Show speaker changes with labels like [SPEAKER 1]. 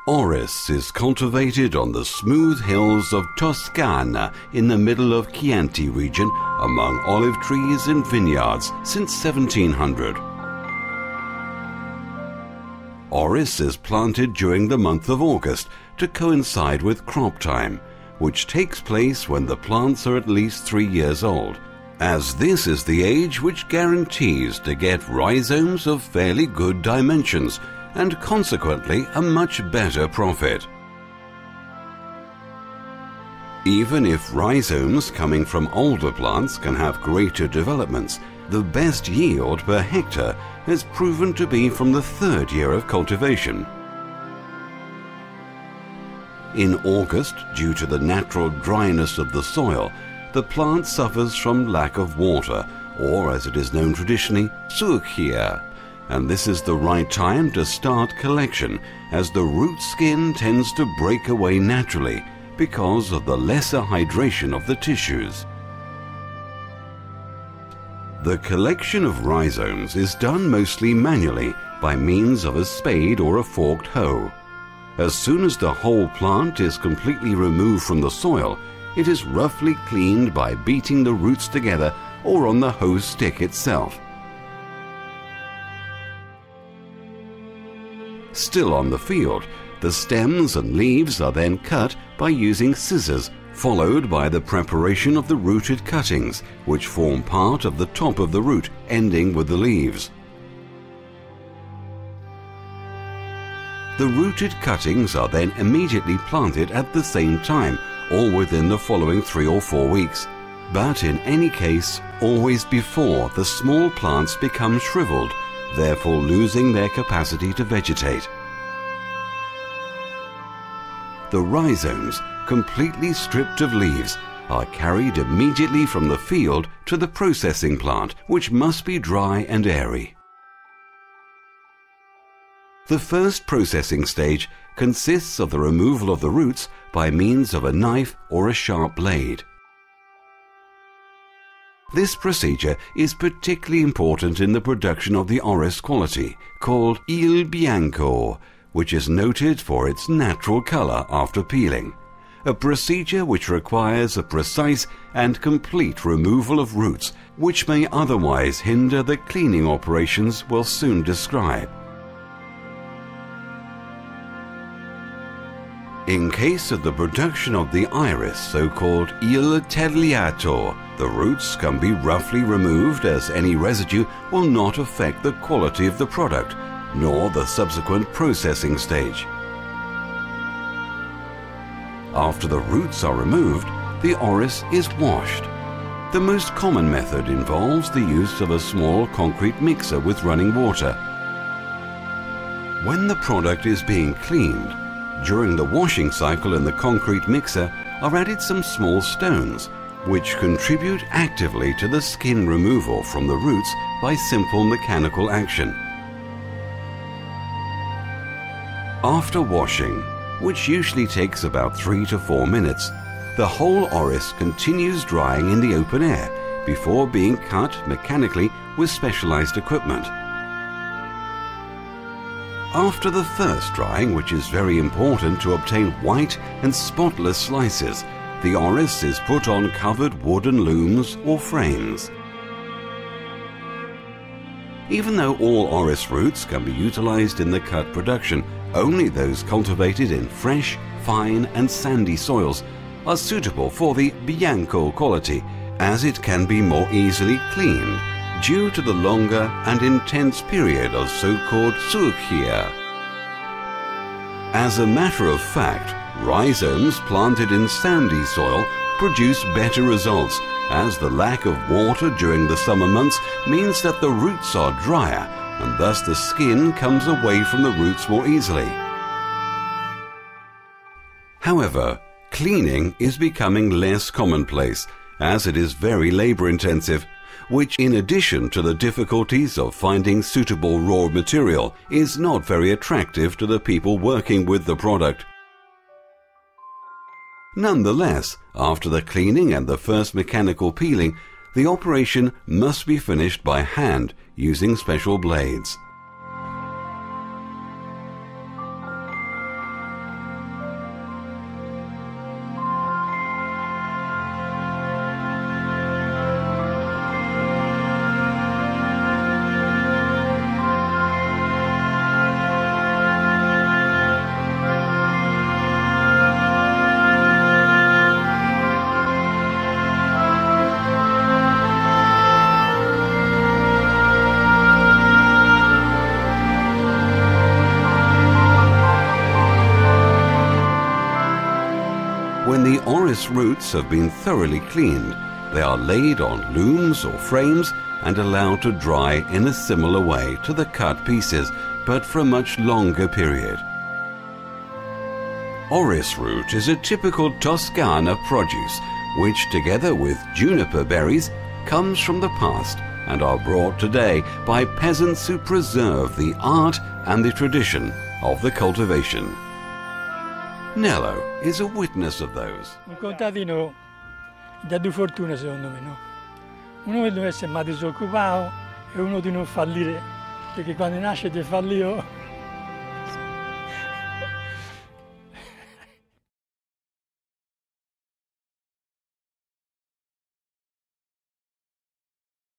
[SPEAKER 1] Orris is cultivated on the smooth hills of Toscana in the middle of Chianti region among olive trees and vineyards since 1700. Orris is planted during the month of August to coincide with crop time, which takes place when the plants are at least 3 years old, as this is the age which guarantees to get rhizomes of fairly good dimensions and consequently a much better profit. Even if rhizomes coming from older plants can have greater developments, the best yield per hectare has proven to be from the 3rd year of cultivation. In August, due to the natural dryness of the soil, the plant suffers from lack of water, or as it is known traditionally, sequía, and this is the right time to start collection, as the root skin tends to break away naturally because of the lesser hydration of the tissues. The collection of rhizomes is done mostly manually by means of a spade or a forked hoe. As soon as the whole plant is completely removed from the soil, it is roughly cleaned by beating the roots together or on the hoe stick itself. Still on the field, the stems and leaves are then cut by using scissors, followed by the preparation of the rooted cuttings, which form part of the top of the root, ending with the leaves. The rooted cuttings are then immediately planted at the same time, all within the following 3 or 4 weeks, but in any case, always before the small plants become shriveled, therefore losing their capacity to vegetate. The rhizomes, completely stripped of leaves, are carried immediately from the field to the processing plant, which must be dry and airy. The first processing stage consists of the removal of the roots by means of a knife or a sharp blade. This procedure is particularly important in the production of the Orris quality, called Il Bianco, which is noted for its natural color after peeling, a procedure which requires a precise and complete removal of roots, which may otherwise hinder the cleaning operations we'll soon describe. In case of the production of the iris, so-called il tagliato, the roots can be roughly removed, as any residue will not affect the quality of the product, nor the subsequent processing stage. After the roots are removed, the Orris is washed. The most common method involves the use of a small concrete mixer with running water. When the product is being cleaned, during the washing cycle in the concrete mixer are added some small stones, which contribute actively to the skin removal from the roots by simple mechanical action. After washing, which usually takes about 3 to 4 minutes, the whole Orris continues drying in the open air before being cut mechanically with specialized equipment. After the first drying, which is very important to obtain white and spotless slices, the Orris is put on covered wooden looms or frames. Even though all Orris roots can be utilized in the cut production, only those cultivated in fresh, fine and sandy soils are suitable for the Bianco quality, as it can be more easily cleaned due to the longer and intense period of so-called sequía. As a matter of fact, rhizomes planted in sandy soil produce better results, as the lack of water during the summer months means that the roots are drier and thus the skin comes away from the roots more easily. However, cleaning is becoming less commonplace, as it is very labor-intensive, which, in addition to the difficulties of finding suitable raw material, is not very attractive to the people working with the product. Nonetheless, after the cleaning and the first mechanical peeling, the operation must be finished by hand using special blades. orris roots have been thoroughly cleaned, they are laid on looms or frames and allowed to dry in a similar way to the cut pieces, but for a much longer period. Orris root is a typical Toscana produce, which together with juniper berries comes from the past and are brought today by peasants who preserve the art and the tradition of the cultivation. Nello is a witness of those.
[SPEAKER 2] Un contadino dà due fortune secondo me, no? Uno che deve essere mai disoccupato e uno di non fallire, perché quando nasce ti fallito